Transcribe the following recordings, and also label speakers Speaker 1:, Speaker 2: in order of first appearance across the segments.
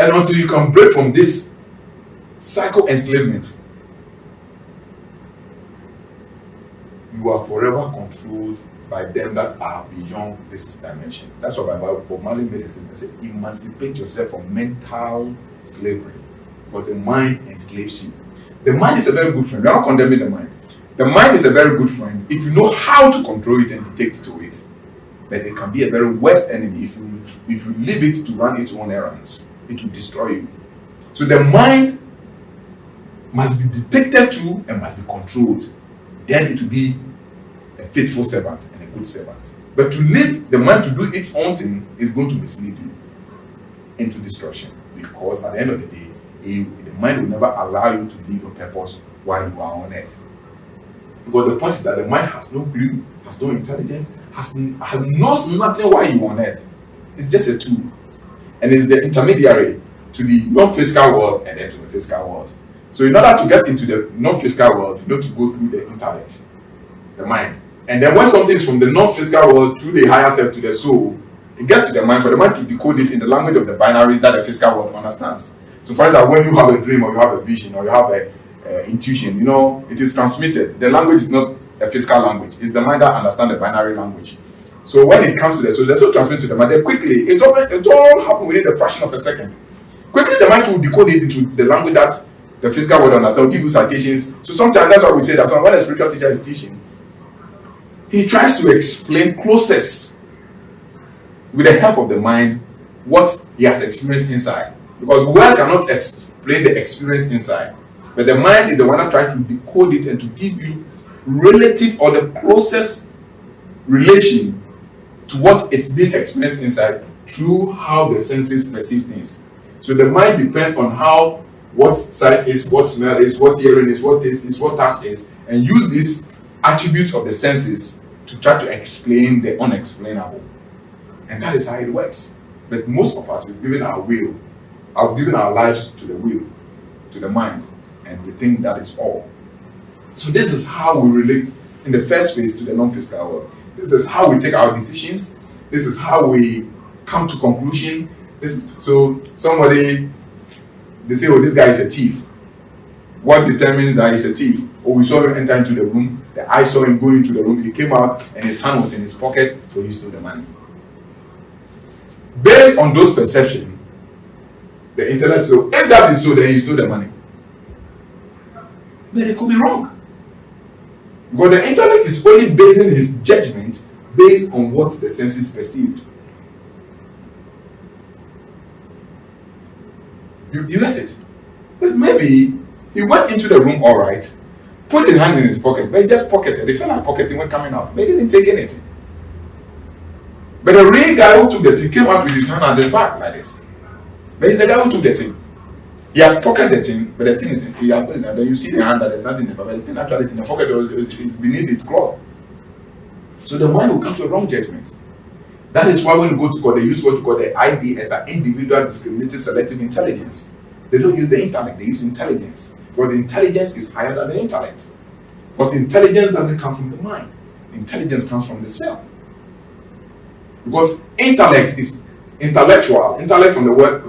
Speaker 1: And until you can break from this psycho enslavement, you are forever controlled by them that are beyond this dimension. That's what Bob Marley made a statement. He said, emancipate yourself from mental slavery, because the mind enslaves you. The mind is a very good friend. We are not condemning the mind. The mind is a very good friend if you know how to control it and dictate to it. But it can be a very worst enemy if you leave it to run its own errands. It will destroy you. So the mind must be dictated to and must be controlled. Then it will be a faithful servant and a good servant. But to leave the mind to do its own thing is going to mislead you into destruction, because at the end of the day, the mind will never allow you to live your purpose while you are on earth. Because the point is that the mind has no clue, has no intelligence, knows nothing while you are on earth. It's just a tool. And it's the intermediary to the non-physical world and then to the physical world. So in order to get into the non-physical world, you need to go through the intellect, the mind. And then when something is from the non-physical world through the higher self to the soul, it gets to the mind for the mind to decode it in the language of the binaries that the physical world understands. So for instance, when you have a dream or you have a vision or you have a intuition, it is transmitted. The language is not a physical language. It's the mind that understands the binary language. So when it comes to the soul transmits to the mind. Then quickly, it all happens within the fraction of a second. Quickly, the mind will decode it into the language that the physical world understands. Will give you citations. So sometimes that's why we say that when a spiritual teacher is teaching, he tries to explain closest with the help of the mind what he has experienced inside. Because words cannot explain the experience inside. But the mind is the one that tries to decode it and to give you relative or the closest relation to what it's being experienced inside through how the senses perceive things. So the mind depends on how, what sight is, what smell is, what hearing is, what taste is, what touch is, and use these attributes of the senses to try to explain the unexplainable. And that is how it works. But most of us, we've given our will, have given our lives to the will, to the mind, and we think that is all. So this is how we relate in the first phase to the non-physical world. This is how we take our decisions. This is how we come to conclusion. So somebody, they say, oh, this guy is a thief. What determines that he's a thief? Oh, we saw him enter into the room. The eye saw him go into the room. He came out and his hand was in his pocket, so he stole the money. Based on those perceptions, the intellect says, if that is so, then he stole the money. But it could be wrong. Because the intellect is only basing his judgment based on what the senses perceived. You get it? But maybe he went into the room all right, put his hand in his pocket, but he just pocketed. He felt like pocketing when coming out, but he didn't take anything. But the real guy who took the thing came out with his hand at his back like this. But he's the guy who took the thing. He has pocketed the thing, but the thing is, he has put his hand. Then you see the hand that there's nothing in it, but the thing actually is in the pocket, is beneath his cloth. So the mind will come to a wrong judgment. That is why when you go to God, they use what you call the IDS, an individual discriminated selective intelligence. They don't use the intellect, they use intelligence. Because the intelligence is higher than the intellect. Because intelligence doesn't come from the mind. Intelligence comes from the self. Because intellect is intellectual. Intellect from the word,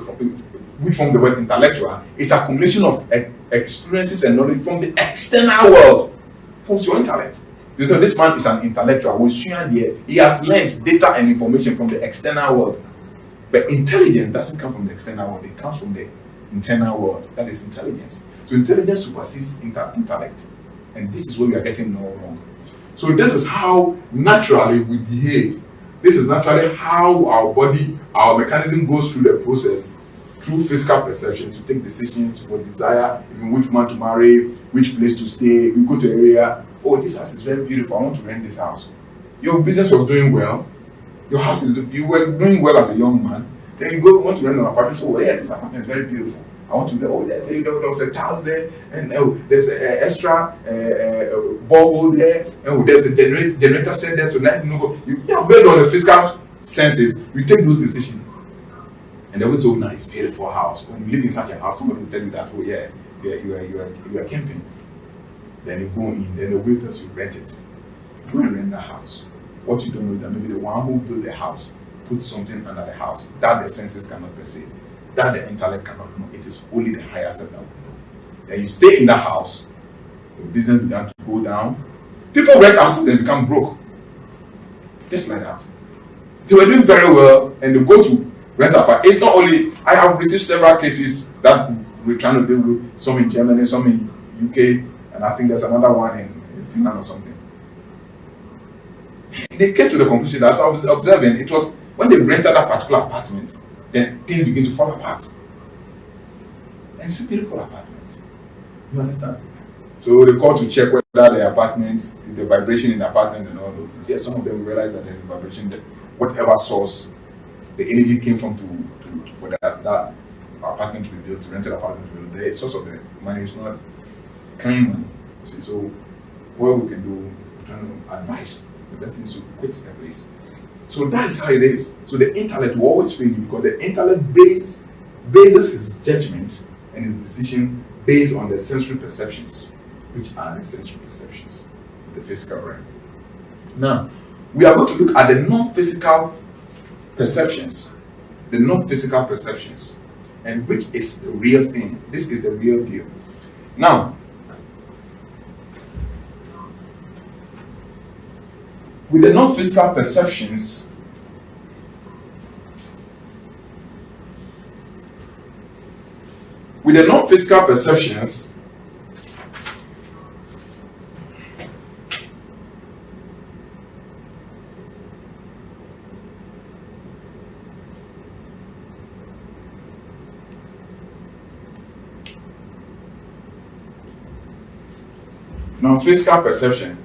Speaker 1: which from the word intellectual, is accumulation of experiences and knowledge from the external world. From your intellect. So this man is an intellectual. He has learned data and information from the external world. But intelligence doesn't come from the external world. It comes from the internal world. That is intelligence. So intelligence supersedes intellect. And this is where we are getting all wrong. So this is how naturally we behave. This is naturally how our body, our mechanism goes through the process, through physical perception, to take decisions, what desire, even which man to marry, which place to stay. We go to an area, oh, this house is very beautiful, I want to rent this house. Your business was doing well, you were doing well as a young man, then you want to rent an apartment, so yeah, this apartment is very beautiful. I want to go, there was a house there, and there's an extra borehole there, and there's a generator set there, so now based on the physical senses, you take those decisions. And they will say, oh, nice, beautiful house. When you live in such a house, somebody will tell you that, oh yeah, you are camping. Then you go in, then the waiters will rent it. You go and rent that house. What you don't know is that maybe the one who built the house put something under the house that the senses cannot perceive. that the intellect cannot know. It is only the higher self that will know. Then you stay in that house, your business began to go down. People rent houses and become broke. Just like that. They were doing very well and they go to rent apartment. It's not only, I have received several cases that we're trying to deal with, some in Germany, some in UK, and I think there's another one in Finland or something. They came to the conclusion that, as I was observing, it was when they rented that particular apartment, then things begin to fall apart. And it's a beautiful apartment. You understand? So they call to check whether the apartment, the vibration in the apartment and all those things. Yes, some of them realize that there's a vibration that whatever source the energy came from for that apartment to be built, rented apartment to be built, the source of the money is not clean money. See, so what we can do, we're trying to advise the best thing is to quit the place. So that is how it is. So the intellect will always fail you because the intellect bases his judgment and his decision based on the sensory perceptions, which are the sensory perceptions, the physical realm. Now, we are going to look at the non-physical perceptions, and which is the real thing. This is the real deal. Now, with the non-physical perceptions, non-physical perception,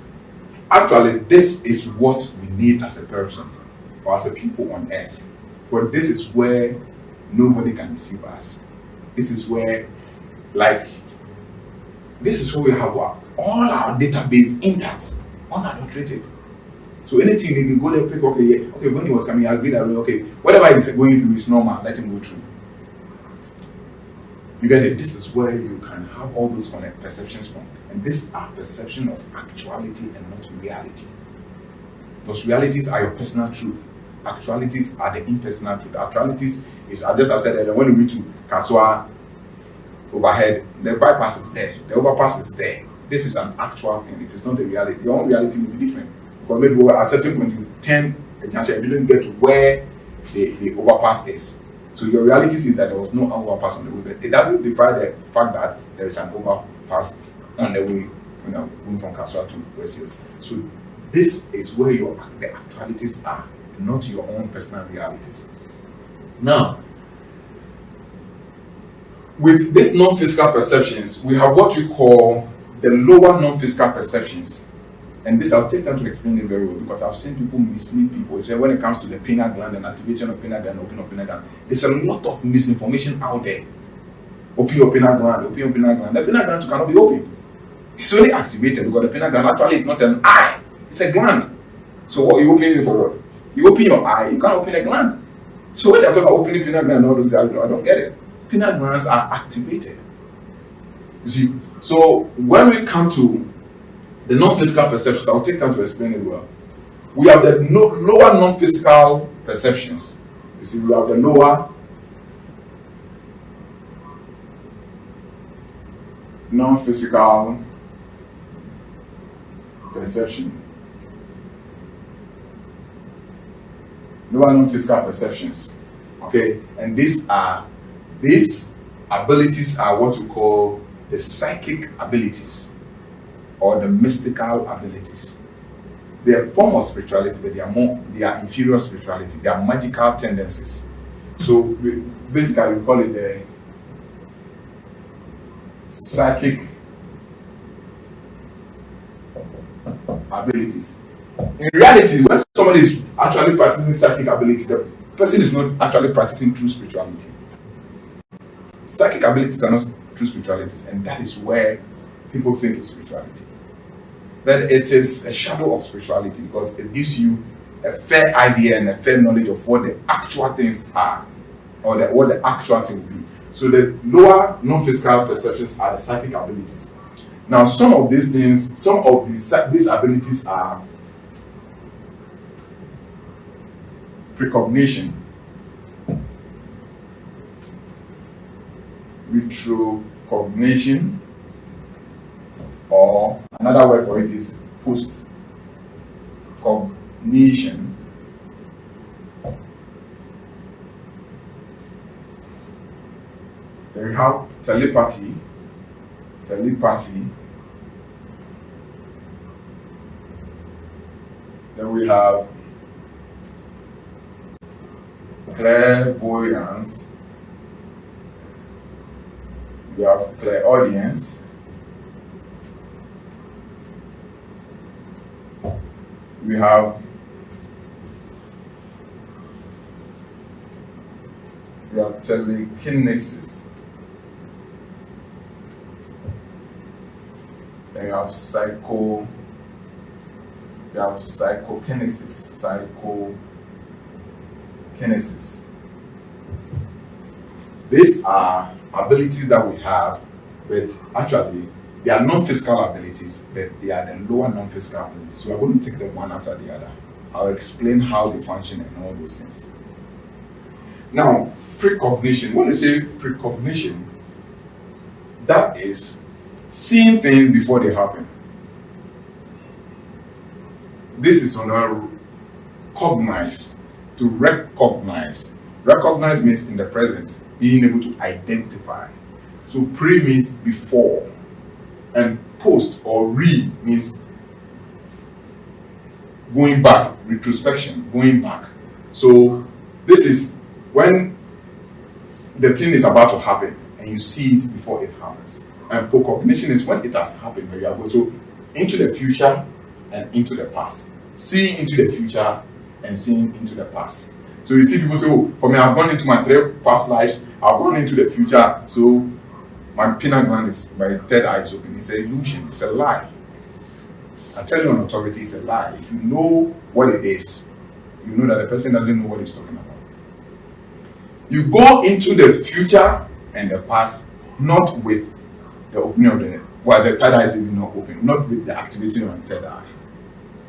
Speaker 1: actually, this is what we need as a person or as a people on earth. But this is where nobody can deceive us. This is where we have all our database intact, unadulterated. So anything you go there, pick, okay, when he was coming, I agreed that, okay, whatever he's going through is normal, let him go through. You get it? This is where you can have all those perceptions from. And these are perception of actuality and not reality. Those realities are your personal truth. Actualities are the impersonal truth. Actualities is, just as I said earlier, when you reach to Kaswa overhead, the bypass is there, the overpass is there. This is an actual thing. It is not the reality. Your own reality will be different. Because maybe at a certain point you turn a junction, you didn't get to where the overpass is. So your reality is that there was no overpass on the way. But it doesn't defy the fact that there is an overpass on the way, going from Kaswa to West Hills. So this is where the actualities are, not your own personal realities. Now, with these non-physical perceptions, we have what we call the lower non-physical perceptions. And this, I'll take time to explain it very well because I've seen people mislead people. So when it comes to the pineal gland and activation of pineal gland, opening of pineal gland, there's a lot of misinformation out there. Open your pineal gland, open your pineal gland. The pineal gland cannot be open. It's only activated because the pineal gland actually is not an eye, it's a gland. So what you open it for what? You open your eye, you can't open a gland. So when they're talking about opening pineal gland and all those, I don't get it. Pineal glands are activated. You see, so when we come to the non-physical perceptions, I'll take time to explain it well. We have the lower non-physical perceptions. You see, we have the lower non-physical perception. Lower non-physical perceptions. Okay, and these abilities are what we call the psychic abilities or the mystical abilities. They are a form of spirituality, but they are inferior spirituality. They are magical tendencies. So basically we call it the psychic abilities. In reality, when somebody is actually practicing psychic ability, the person is not actually practicing true spirituality. Psychic abilities are not true spiritualities, and that is where people think it's spirituality. But it is a shadow of spirituality because it gives you a fair idea and a fair knowledge of what the actual things are, or what the actual thing will be. So the lower non-physical perceptions are the psychic abilities. Now, some of these abilities are precognition. retrocognition, or another word for it is postcognition. Then we have telepathy. Then we have clairvoyance. We have clairaudience. We have telekinesis. Then we have psychokinesis. These are abilities that we have, but actually they are non-physical abilities, but they are the lower non-physical abilities. So we're going to take them one after the other. I'll explain how they function and all those things. Now, precognition. When you say precognition, that is seeing things before they happen. This is on a cognize, to recognize. Recognize means in the present, being able to identify. So pre means before, and post or re means going back, retrospection, going back. So this is when the thing is about to happen and you see it before it happens. And precognition is when it has happened, but you are going to into the future and into the past. Seeing into the future and seeing into the past. So you see people say, oh, for me, I've gone into my 3 past lives, I've gone into the future, so my pineal gland is, my third eye is open. It's an illusion, it's a lie. I tell you on authority, it's a lie. If you know what it is, you know that the person doesn't know what he's talking about. You go into the future and the past, not with the opening of the, well, the third eye is even not open, not with the activity of the third eye.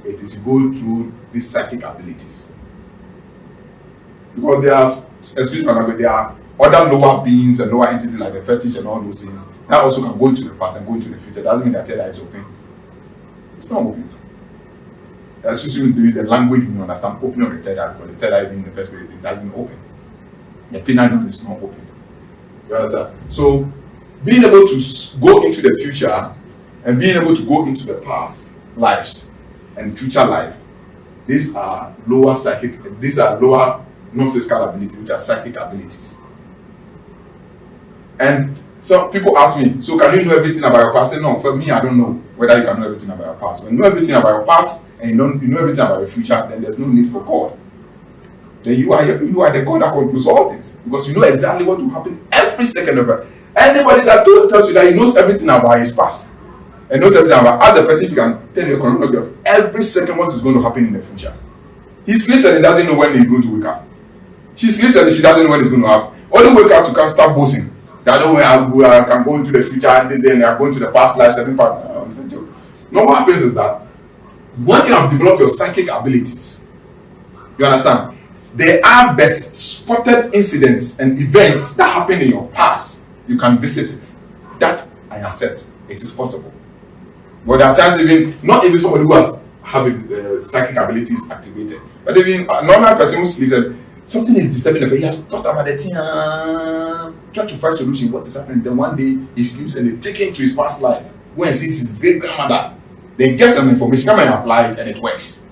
Speaker 1: It is you go through these psychic abilities. Because there are, excuse me, there are other lower beings and lower entities like the fetish and all those things that also can go into the past and go into the future. Doesn't mean that third eye is open. It's not open. That's just even to use the language we understand, opening of the third eye, because the third eye being the first place, it doesn't open. The pineal gland is not open. You understand? So being able to go into the future and being able to go into the past lives and future life, these are lower non-physical abilities, which are psychic abilities. And so people ask me, so can you know everything about your past? I say, no, for me, I don't know whether you can know everything about your past. When you know everything about your past and you know everything about your future, then there's no need for God. Then you are the God that controls all things, because you know exactly what will happen every second of it. Anybody that tells you that he knows everything about his past and knows everything about other person, you can tell you a chronology of every second what is going to happen in the future. He sleeps and he doesn't know when he's going to wake up. She sleeps and she doesn't know when it's going to happen. Only wake up to come start boasting. That I can go into the future and then I'm going to the past life, certain part. No, what happens is that when you have developed your psychic abilities, you understand, there are but spotted incidents and events that happen in your past. You can visit it. That I accept. It is possible. But there are times even, not even somebody who has having psychic abilities activated, but even a normal person who sleeps and something is disturbing him, but he has thought about the thing, try to find solution, what is happening. Then one day he sleeps and they take him to his past life, when he sees his great grandmother, then get some information, come and apply it, and it works.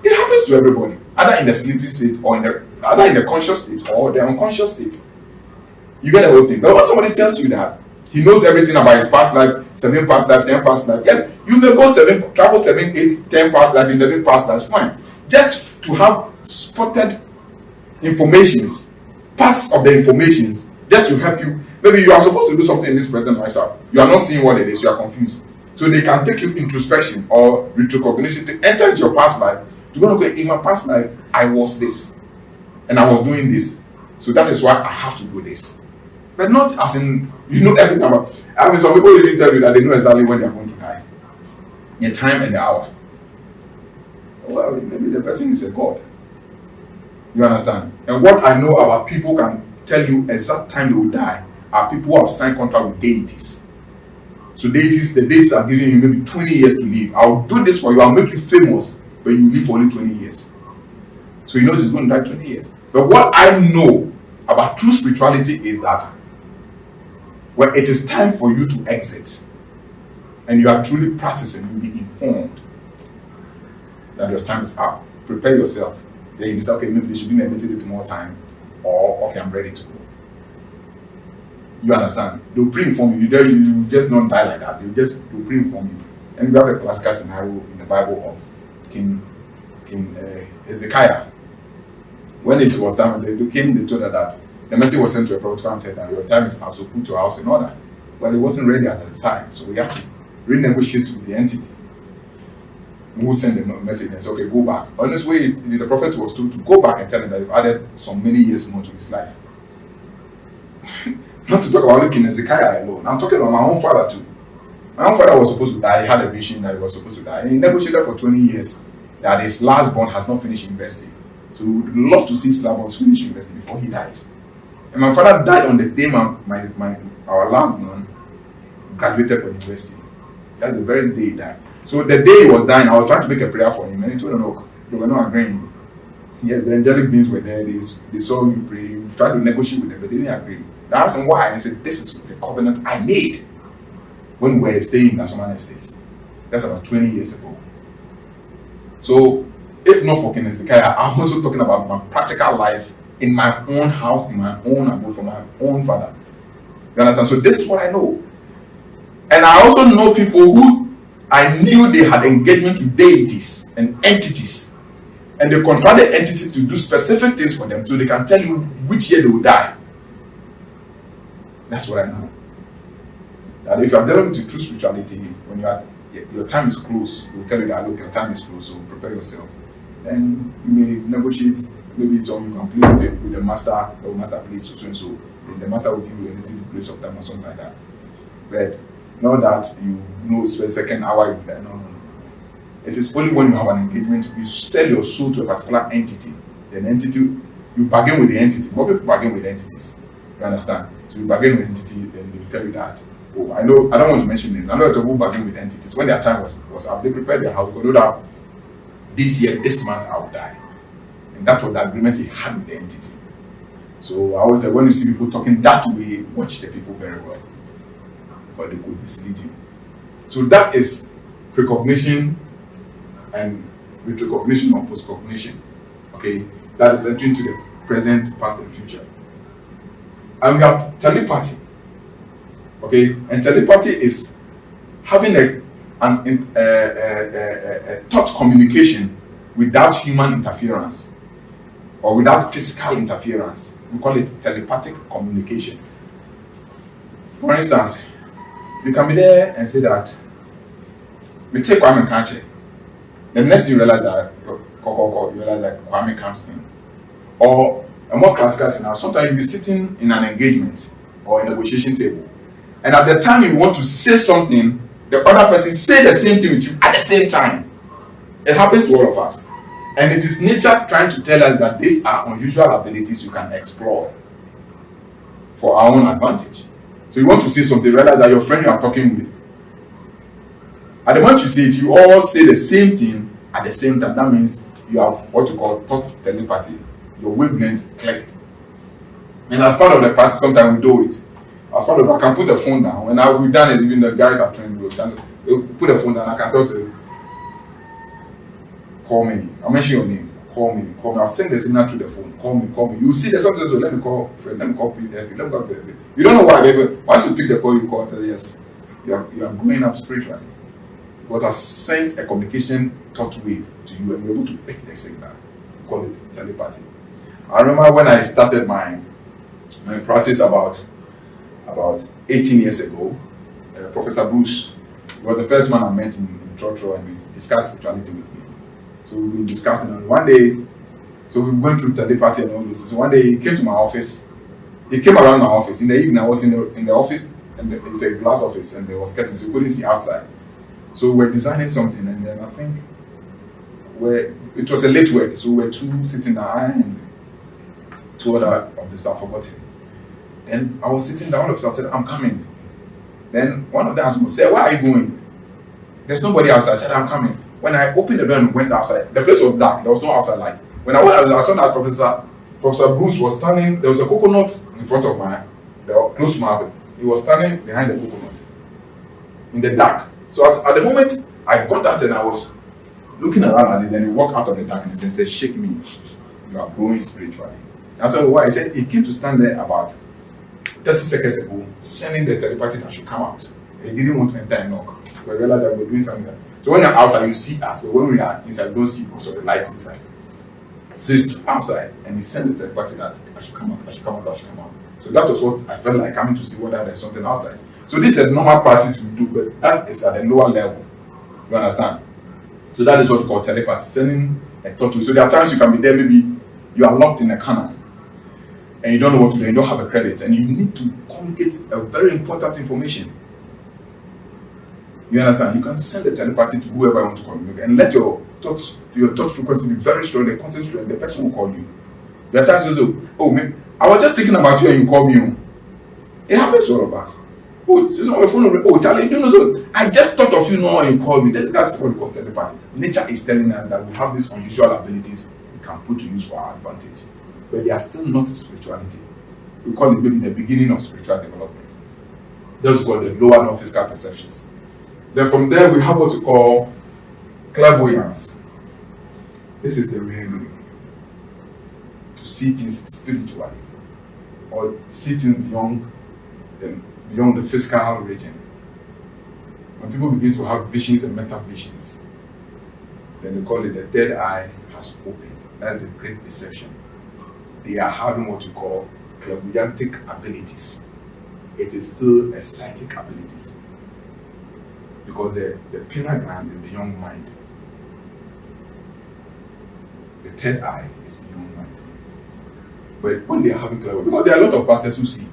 Speaker 1: It happens to everybody, either in the sleepy state or either in the conscious state or the unconscious state. You get the whole thing. But when somebody tells you that he knows everything about his past life, 7 past life, 10 past life, yes, you may go travel 7, 8, 10 past life, 11 past life, fine. Just to have spotted informations, parts of the informations, just to help you. Maybe you are supposed to do something in this present lifestyle. You are not seeing what it is, you are confused. So they can take you introspection or retrocognition to enter into your past life. You're going to go, in my past life, I was this. And I was doing this. So that is why I have to do this. But not as in, you know everything about. I mean, some people even tell you that they know exactly when they are going to die. The time and the hour. Well, maybe the person is a god. You understand? And what I know about people can tell you exact time they will die are people who have signed contract with deities. So deities, the deities are giving you maybe 20 years to live. I'll do this for you, I'll make you famous, but you live for only 20 years. So he knows he's going to die 20 years. But what I know about true spirituality is that when it is time for you to exit and you are truly practicing, you'll be informed that your time is up. Prepare yourself. Then you say, okay, maybe they should give me a little bit more time, or okay, I'm ready to go. You understand? They'll pre-inform you. You just don't die like that. They'll pre-inform you. And we have the classical scenario in the Bible of King Hezekiah. When it was time, they told her that the message was sent to a prophet and said that your time is up, so put your house in order. But it wasn't ready at the time, so we have to renegotiate with the entity who sent the message and say, okay, go back. On this way, the prophet was told to go back and tell him that you've added some many years more to his life. Not to talk about King Hezekiah alone. I'm talking about my own father too. My own father was supposed to die. He had a vision that he was supposed to die. And he negotiated for 20 years that his last born has not finished university. So we would love to see his last born finish university before he dies. And my father died on the day our last born graduated from university. That's the very day he died. So the day he was dying, I was trying to make a prayer for him, and he told them, look, they were not agreeing. Yes, the angelic beings were there. They saw you pray. You tried to negotiate with them, but they didn't agree. I asked him why, and he said, this is the covenant I made when we were staying in National Estate. That's about 20 years ago. So, if not for King Hezekiah, I'm also talking about my practical life in my own house, in my own abode, from my own father. You understand? So this is what I know. And I also know people who I knew they had engagement with deities and entities. And they contracted entities to do specific things for them so they can tell you which year they will die. That's what I know. That if you are dealing with true spirituality, when your time is close, they will tell you that, look, your time is close, so prepare yourself. Then you may negotiate, maybe it's all you can play with the master, the master plays so and so. Then the master will give you a little grace of time or something like that. But not that you know it's the second hour you die. No. It is only when you have an engagement, you sell your soul to a particular entity. Then entity, you bargain with the entity. More people bargain with entities. You understand? So you bargain with entity, then they will tell you that. Oh, I know. I don't want to mention names. I know people bargain with entities. When their time was up, they prepared their house. They know that this year, this month, I will die. And that was the agreement he had with the entity. So I always say, when you see people talking that way, watch the people very well, because they could mislead you. So that is precognition and retrocognition or postcognition. Okay, that is entering to the present, past, and future. And we have telepathy. Okay, and telepathy is having a thought communication without human interference or without physical interference. We call it telepathic communication. For instance, you can be there and say that we take Kwame Kanche. The next thing you realize that you realize that Kwame comes in. Or a more classical scenario, sometimes you'll be sitting in an engagement or a negotiation table. And at the time you want to say something, the other person say the same thing with you at the same time. It happens to all of us. And it is nature trying to tell us that these are unusual abilities you can explore for our own advantage. So you want to say something, realize that your friend you are talking with, at the moment you say it, you all say the same thing at the same time. That means you have what you call thought telepathy. Your wavelength clicked. And as part of the practice, sometimes we do it. As part of it, I can put the phone down. When we've done it, even the guys are trained, they'll put the phone down. I can talk to you. Call me. I'll mention your name. Call me. I'll send the signal through the phone. Call me. You see the sometimes, let me call friend, let me call PDF, let me call PDF. You don't know why, baby. Once you pick the call, you call, tell yes, you are growing up spiritually. Because I sent a communication thought wave to you and you're able to pick the signal. We call it telepathy. I remember when I started my practice about 18 years ago, Professor Bruce was the first man I met in Trotro, and we discussed spirituality with me. So we've been discussing, and one day, so we went through telepathy and all this. So one day he came to my office. He came around my office. In the evening, I was in the office, and it's a glass office, and there was curtains, so we couldn't see outside. So we're designing something, and then I think it was a late work, so we're two sitting there, and two other of the staff forgot it. Then I was sitting down, all of a sudden I said, I'm coming. Then one of them asked me, said, where are you going? There's nobody outside. I said, I'm coming. When I opened the door and went outside, the place was dark. There was no outside light. When I went out, I saw that Professor Bruce was standing. There was a coconut in front of close to my house. He was standing behind the coconut in the dark. So at the moment I got out and I was looking around at it, then he walked out of the darkness and said, shake me. You are growing spiritually. I said, why? He said he came to stand there about 30 seconds ago, sending the telepathy that should come out. He didn't want to enter and knock. But I realized that we're doing something. So when you're outside, you see us. But when we are inside, you don't see because of the light inside. So he stood outside and he sent the telepathy that I should come out, I should come out, I should come out. So that was what I felt like coming to see whether there's something outside. So this is normal practice we do, but that is at a lower level. You understand? So that is what we call telepathy, sending a thought to you. So there are times you can be there, maybe you are locked in a canal and you don't know what to do, you don't have a credit, and you need to communicate a very important information. You understand? You can send a telepathy to whoever you want to communicate and let your touch frequency be very strong and concentrate, and the person will call you. There are times you say, oh, man, I was just thinking about you and you called me. It happens to all of us. Oh, Charlie, you know, so I just thought of you now and you called me. That's what we call telepathy. Nature is telling us that we have these unusual abilities we can put to use for our advantage. But they are still not spirituality. We call it maybe the beginning of spiritual development. Those called the lower non-physical perceptions. Then from there we have what we call clairvoyance. This is the real thing. To see things spiritually, or see things beyond the physical region. When people begin to have visions and meta-visions, then they call it the third eye has opened. That is a great deception. They are having what we call clairvoyantic abilities. It is still a psychic abilities. Because the pineal gland is beyond mind. The third eye is beyond mind. But when they are having clairvoyance, because there are a lot of pastors who see,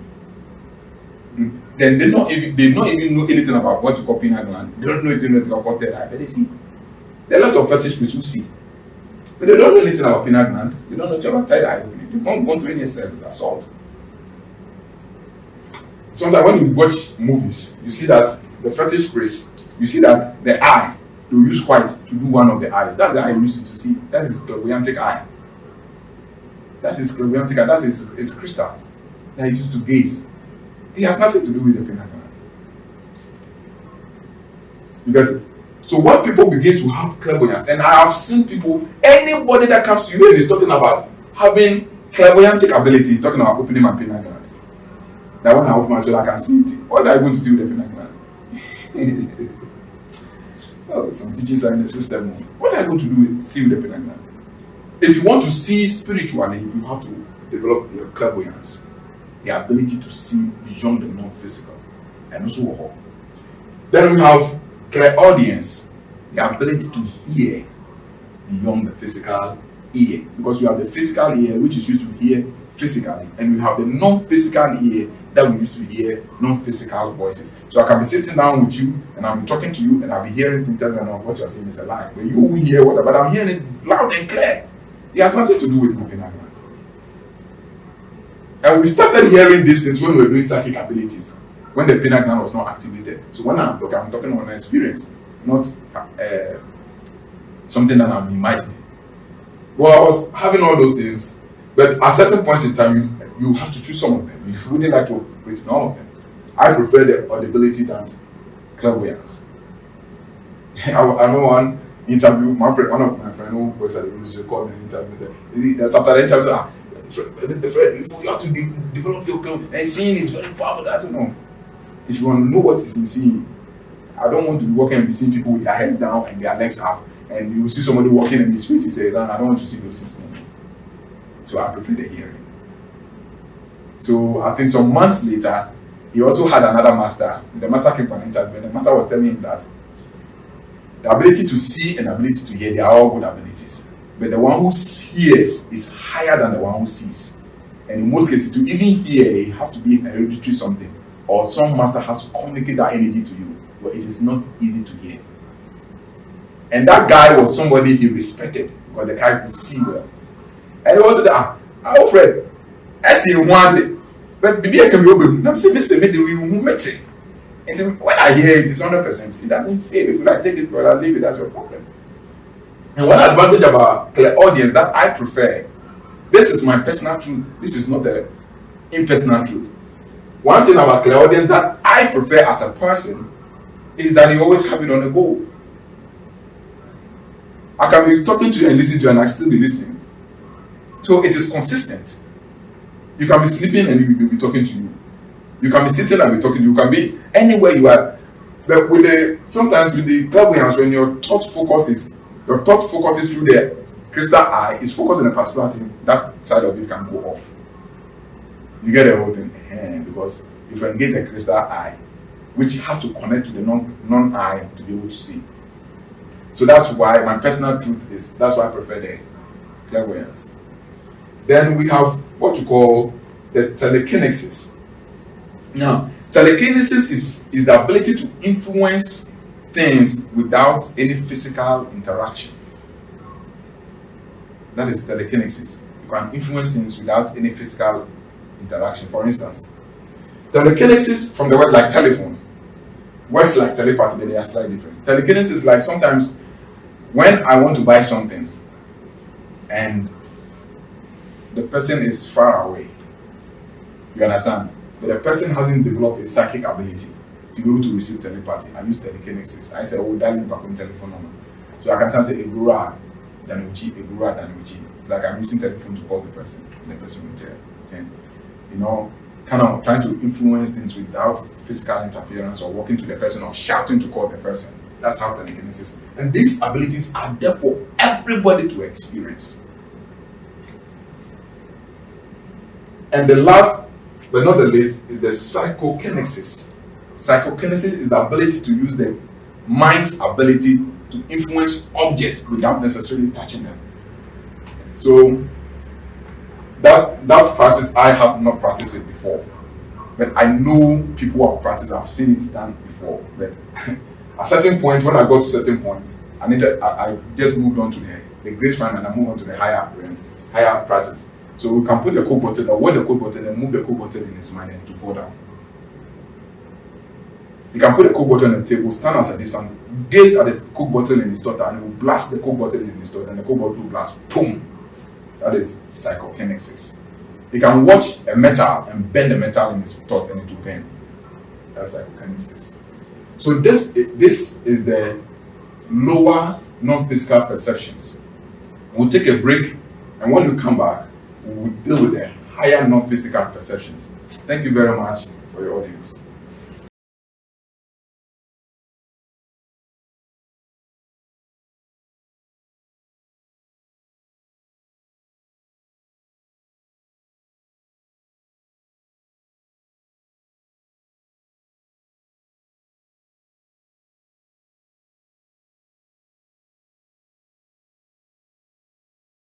Speaker 1: then they don't even know anything about what you call pineal gland. They don't know anything about third eye, but they see. There are a lot of fetish priests who see, but they don't know anything about pineal gland. They don't know anything about third eye. They've not gone through any assault. Sometimes when you watch movies, you see that the fetish priest, you see that the eye, they will use white to do one of the eyes. That's the eye you use to see. That is clairvoyantic eye. That is clairvoyantic eye. That is crystal that he used to gaze. It has nothing to do with the pineal gland. You get it? So when people begin to have clairvoyance, and I have seen people, anybody that comes to you and is talking about having clairvoyantic ability is talking about opening my pineal gland. That when I open my shoulder, I can see it. What are you going to see with the pineal gland? Oh, some teachers are in the system. What are you going to do see with the pineal gland? If you want to see spiritually, you have to develop your clairvoyance, the ability to see beyond the non-physical, and also then we have clairaudience, the ability to hear beyond the physical ear, because you have the physical ear which is used to hear physically, and we have the non-physical ear that we used to hear non-physical voices. So I can be sitting down with you and I'm talking to you and I'll be hearing things telling me what you're saying is a lie, but you won't hear what, but I'm hearing it loud and clear. It has nothing to do with my pineal gland. And we started hearing these things when we were doing psychic abilities, when the pineal gland was not activated. So when I'm talking on an experience, not something that I'm imagining. Well, I was having all those things, but at a certain point in time, you have to choose some of them. You wouldn't like to operate in all of them. I prefer the audibility than clairvoyance. I remember one interview, one of my friends who works at the university called me an interview. That's after the interview, Fred, you have to develop your clairvoyance. And seeing is very powerful. That's no. If you want to know what is in seeing, I don't want to be walking and be seeing people with their heads down and their legs up. And you see somebody walking and his face is down. I don't want to see those things. So I prefer the hearing. So I think some months later, he also had another master. The master came for an interview, and the master was telling him that the ability to see and the ability to hear, they are all good abilities. But the one who hears is higher than the one who sees. And in most cases, to even hear, it has to be hereditary something, or some master has to communicate that energy to you. But it is not easy to hear. And that guy was somebody he respected because the guy could see well. And he was that, Alfred, as he wanted. But maybe I can be open. I'm saying, listen, maybe we will meet it. And when I hear it, it's 100%. It doesn't fail. If you like take it or I leave it, that's your problem. And one advantage about clear audience that I prefer, this is my personal truth. This is not the impersonal truth. One thing about clear audience that I prefer as a person is that you always have it on the go. I can be talking to you and listen to you and I still be listening. So it is consistent. You can be sleeping and you will be talking to you. You can be sitting and be talking. You can be anywhere you are. But sometimes with the clairvoyance, when your thought focuses through the crystal eye, is focused on a particular thing, that side of it can go off. You get the whole thing. Because if you engage the crystal eye, which has to connect to the non-eye to be able to see. So that's why my personal truth is, that's why I prefer the clairvoyance. Then we have what you call the telekinesis. Now, telekinesis is the ability to influence things without any physical interaction. That is telekinesis. You can influence things without any physical interaction. For instance, telekinesis from the word like telephone. Words like telepathy, they are slightly different. Telekinesis is like sometimes when I want to buy something and the person is far away, you understand? But the person hasn't developed a psychic ability to be able to receive telepathy. I use telekinesis. I say, oh, dial back on telephone number. So I can say, Egura Danuchi, Egura Danuchi. It's like I'm using telephone to call the person, and the person will tell. Kind of trying to influence things without physical interference or walking to the person or shouting to call the person. That's how telekinesis. And these abilities are there for everybody to experience. And the last, but not the least, is the psychokinesis. Psychokinesis is the ability to use the mind's ability to influence objects without necessarily touching them. So that practice, I have not practiced it before, but I know people who have practiced. I've seen it done before. But at certain point, when I got to certain points, I just moved on to the grace fund and I moved on to the higher practice. So we can put the coke bottle or wear the coke bottle and move the coke bottle in its mind and to fall down. You can put the coke bottle on the table, stand as a distance, gaze at the coke bottle in his daughter, and he will blast the coke bottle in his daughter, and the coke bottle will blast, boom. That is psychokinesis. He can watch a metal and bend the metal in his thought and it will bend. That's psychokinesis. So this is the lower non-physical perceptions. We'll take a break, and when we come back, we will deal with the higher non-physical perceptions. Thank you very much for your audience.